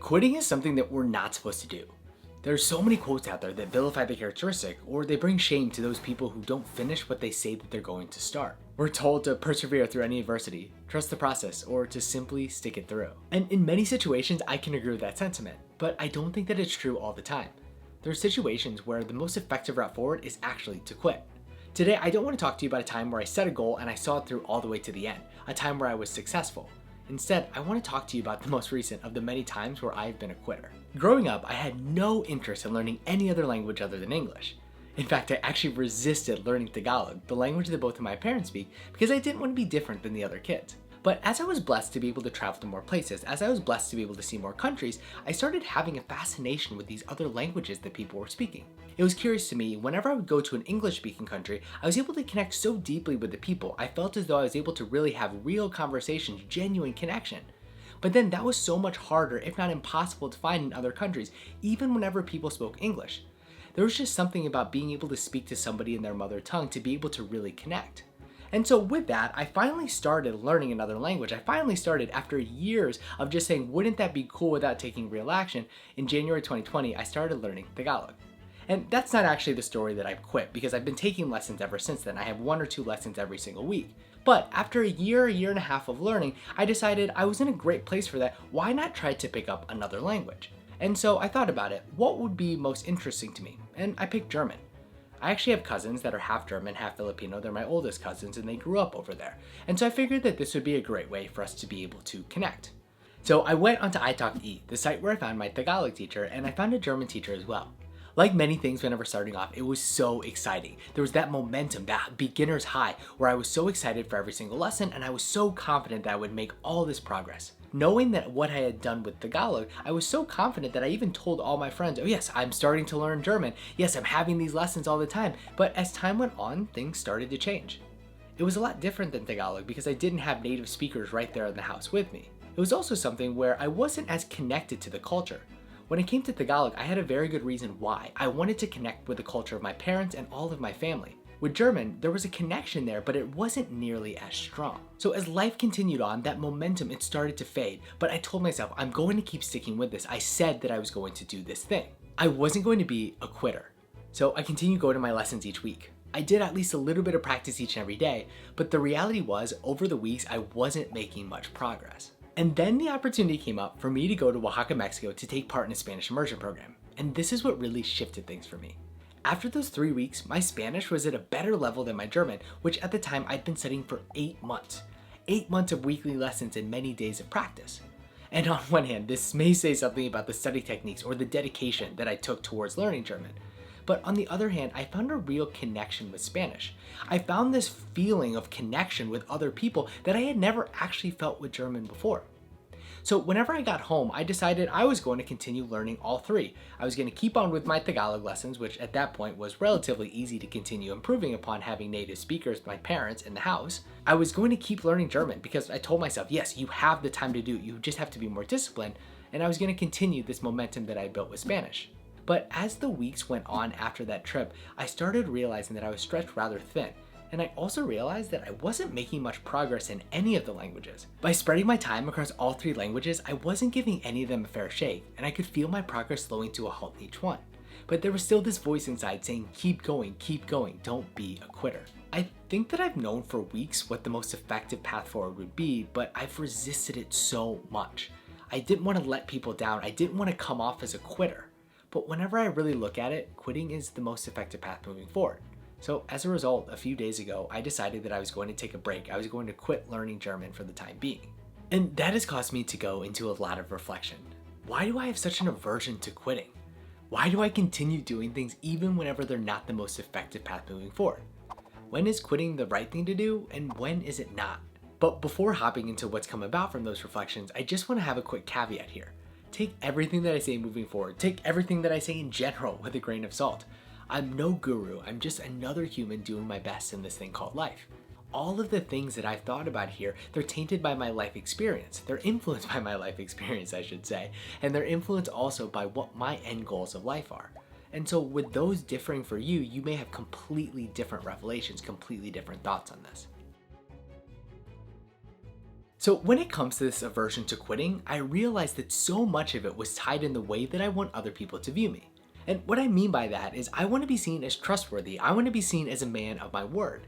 Quitting is something that we're not supposed to do. There's so many quotes out there that vilify the characteristic, or they bring shame to those people who don't finish what they say that they're going to start. We're told to persevere through any adversity, trust the process, or to simply stick it through. And in many situations, I can agree with that sentiment, but I don't think that it's true all the time. There are situations where the most effective route forward is actually to quit. Today, I don't want to talk to you about a time where I set a goal and I saw it through all the way to the end, a time where I was successful. Instead, I want to talk to you about the most recent of the many times where I've been a quitter. Growing up, I had no interest in learning any other language other than English. In fact, I actually resisted learning Tagalog, the language that both of my parents speak, because I didn't want to be different than the other kids. But as I was blessed to be able to travel to more places, as I was blessed to be able to see more countries, I started having a fascination with these other languages that people were speaking. It was curious to me, whenever I would go to an English-speaking country, I was able to connect so deeply with the people. I felt as though I was able to really have real conversations, genuine connection. But then that was so much harder, if not impossible, to find in other countries, even whenever people spoke English. There was just something about being able to speak to somebody in their mother tongue to be able to really connect. And so with that, I finally started learning another language. I finally started, after years of just saying, wouldn't that be cool without taking real action? In January 2020, I started learning Tagalog. And that's not actually the story that I've quit, because I've been taking lessons ever since then. I have 1 or 2 lessons every single week. But after a year and a half of learning, I decided I was in a great place for that. Why not try to pick up another language? And so I thought about it. What would be most interesting to me? And I picked German. I actually have cousins that are half German, half Filipino. They're my oldest cousins and they grew up over there. And so I figured that this would be a great way for us to be able to connect. So I went onto iTalki, the site where I found my Tagalog teacher, and I found a German teacher as well. Like many things whenever starting off, it was so exciting. There was that momentum, that beginner's high, where I was so excited for every single lesson and I was so confident that I would make all this progress. Knowing that what I had done with Tagalog, I was so confident that I even told all my friends, oh yes, I'm starting to learn German. Yes, I'm having these lessons all the time. But as time went on, things started to change. It was a lot different than Tagalog because I didn't have native speakers right there in the house with me. It was also something where I wasn't as connected to the culture. When it came to Tagalog, I had a very good reason why. I wanted to connect with the culture of my parents and all of my family. With German, there was a connection there, but it wasn't nearly as strong. So as life continued on, that momentum, it started to fade. But I told myself, I'm going to keep sticking with this. I said that I was going to do this thing. I wasn't going to be a quitter. So I continued going to my lessons each week. I did at least a little bit of practice each and every day, but the reality was, over the weeks, I wasn't making much progress. And then the opportunity came up for me to go to Oaxaca, Mexico to take part in a Spanish immersion program. And this is what really shifted things for me. After those 3 weeks, my Spanish was at a better level than my German, which at the time I'd been studying for 8 months. 8 months of weekly lessons and many days of practice. And on one hand, this may say something about the study techniques or the dedication that I took towards learning German. But on the other hand, I found a real connection with Spanish. I found this feeling of connection with other people that I had never actually felt with German before. So whenever I got home, I decided I was going to continue learning all 3. I was going to keep on with my Tagalog lessons, which at that point was relatively easy to continue improving upon having native speakers, my parents, in the house. I was going to keep learning German because I told myself, yes, you have the time to do it. You just have to be more disciplined. And I was going to continue this momentum that I built with Spanish. But as the weeks went on after that trip, I started realizing that I was stretched rather thin. And I also realized that I wasn't making much progress in any of the languages. By spreading my time across all 3 languages, I wasn't giving any of them a fair shake, and I could feel my progress slowing to a halt in each one. But there was still this voice inside saying, keep going, don't be a quitter. I think that I've known for weeks what the most effective path forward would be, but I've resisted it so much. I didn't want to let people down. I didn't want to come off as a quitter. But whenever I really look at it, quitting is the most effective path moving forward. So as a result, a few days ago, I decided that I was going to take a break. I was going to quit learning German for the time being. And that has caused me to go into a lot of reflection. Why do I have such an aversion to quitting? Why do I continue doing things even whenever they're not the most effective path moving forward? When is quitting the right thing to do and when is it not? But before hopping into what's come about from those reflections, I just want to have a quick caveat here. Take everything that I say moving forward, take everything that I say in general with a grain of salt. I'm no guru, I'm just another human doing my best in this thing called life. All of the things that I've thought about here, they're tainted by my life experience. They're influenced by my life experience, I should say. And they're influenced also by what my end goals of life are. And so with those differing for you, you may have completely different revelations, completely different thoughts on this. So when it comes to this aversion to quitting, I realized that so much of it was tied in the way that I want other people to view me. And what I mean by that is I want to be seen as trustworthy. I want to be seen as a man of my word.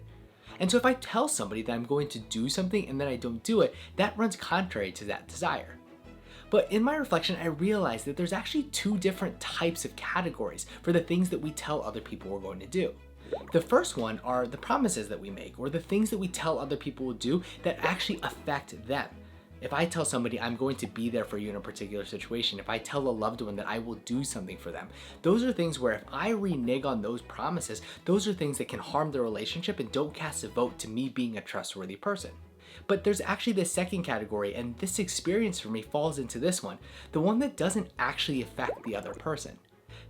And so if I tell somebody that I'm going to do something and then I don't do it, that runs contrary to that desire. But in my reflection, I realized that there's actually two different types of categories for the things that we tell other people we're going to do. The first one are the promises that we make, or the things that we tell other people will do that actually affect them. If I tell somebody I'm going to be there for you in a particular situation, if I tell a loved one that I will do something for them, those are things where if I renege on those promises, those are things that can harm the relationship and don't cast a vote to me being a trustworthy person. But there's actually this second category, and this experience for me falls into this one, the one that doesn't actually affect the other person.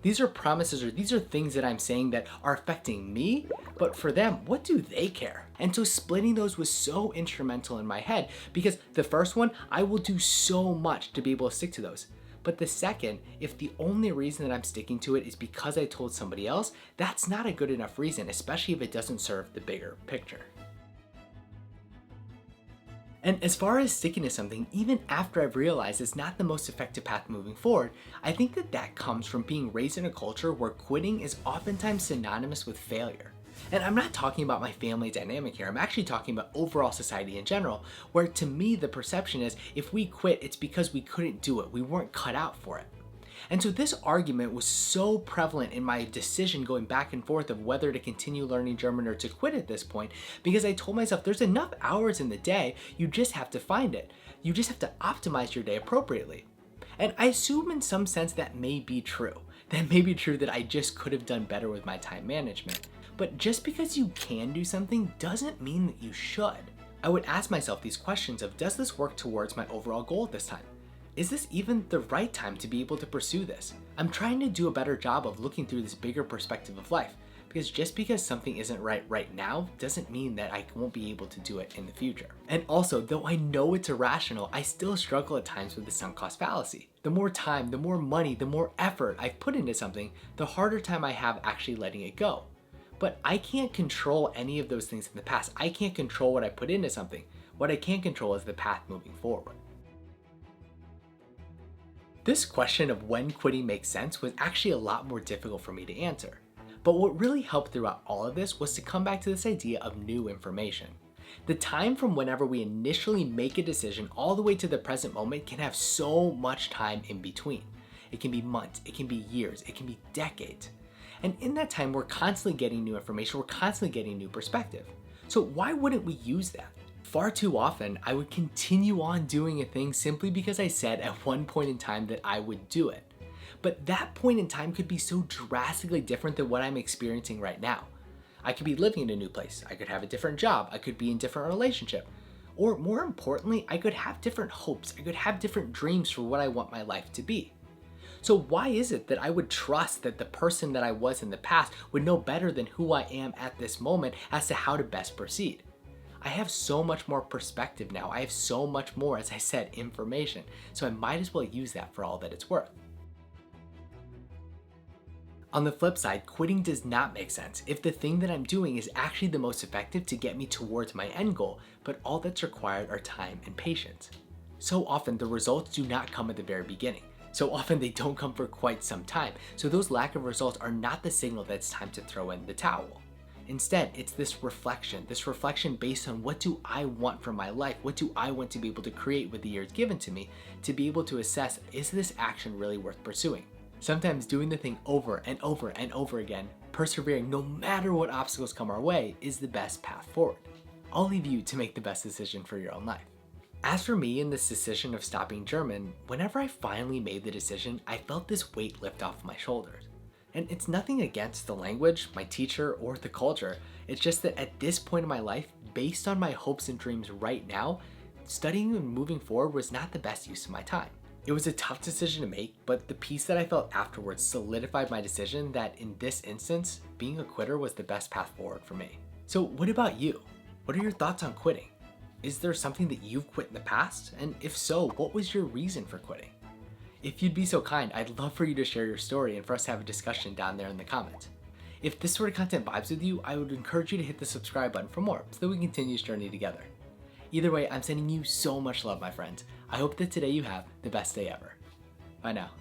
These are promises, or these are things that I'm saying that are affecting me, but for them, what do they care? And so splitting those was so instrumental in my head, because the first one, I will do so much to be able to stick to those. But the second, if the only reason that I'm sticking to it is because I told somebody else, that's not a good enough reason, especially if it doesn't serve the bigger picture. And as far as sticking to something, even after I've realized it's not the most effective path moving forward, I think that comes from being raised in a culture where quitting is oftentimes synonymous with failure. And I'm not talking about my family dynamic here, I'm actually talking about overall society in general, where to me the perception is if we quit, it's because we couldn't do it, we weren't cut out for it. And so this argument was so prevalent in my decision going back and forth of whether to continue learning German or to quit at this point, because I told myself there's enough hours in the day, you just have to find it. You just have to optimize your day appropriately. And I assume in some sense that may be true. That may be true that I just could have done better with my time management. But just because you can do something doesn't mean that you should. I would ask myself these questions of, does this work towards my overall goal at this time? Is this even the right time to be able to pursue this? I'm trying to do a better job of looking through this bigger perspective of life, because just because something isn't right now doesn't mean that I won't be able to do it in the future. And also, though I know it's irrational, I still struggle at times with the sunk cost fallacy. The more time, the more money, the more effort I've put into something, the harder time I have actually letting it go. But I can't control any of those things in the past. I can't control what I put into something. What I can control is the path moving forward. This question of when quitting makes sense was actually a lot more difficult for me to answer. But what really helped throughout all of this was to come back to this idea of new information. The time from whenever we initially make a decision all the way to the present moment can have so much time in between. It can be months, it can be years, it can be decades. And in that time, we're constantly getting new information, we're constantly getting new perspective. So why wouldn't we use that? Far too often, I would continue on doing a thing simply because I said at one point in time that I would do it. But that point in time could be so drastically different than what I'm experiencing right now. I could be living in a new place, I could have a different job, I could be in a different relationship. Or more importantly, I could have different hopes, I could have different dreams for what I want my life to be. So why is it that I would trust that the person that I was in the past would know better than who I am at this moment as to how to best proceed? I have so much more perspective now. I have so much more, as I said, information. So I might as well use that for all that it's worth. On the flip side, quitting does not make sense if the thing that I'm doing is actually the most effective to get me towards my end goal, but all that's required are time and patience. So often the results do not come at the very beginning. So often they don't come for quite some time. So those lack of results are not the signal that it's time to throw in the towel. Instead, it's this reflection based on what do I want from my life? What do I want to be able to create with the years given to me to be able to assess, is this action really worth pursuing? Sometimes doing the thing over and over and over again, persevering no matter what obstacles come our way, is the best path forward. I'll leave you to make the best decision for your own life. As for me in this decision of stopping German, whenever I finally made the decision, I felt this weight lift off my shoulders. And it's nothing against the language, my teacher, or the culture. It's just that at this point in my life, based on my hopes and dreams right now, studying and moving forward was not the best use of my time. It was a tough decision to make, but the peace that I felt afterwards solidified my decision that in this instance, being a quitter was the best path forward for me. So what about you? What are your thoughts on quitting? Is there something that you've quit in the past? And if so, what was your reason for quitting? If you'd be so kind, I'd love for you to share your story and for us to have a discussion down there in the comments. If this sort of content vibes with you, I would encourage you to hit the subscribe button for more so that we can continue this journey together. Either way, I'm sending you so much love, my friends. I hope that today you have the best day ever. Bye now.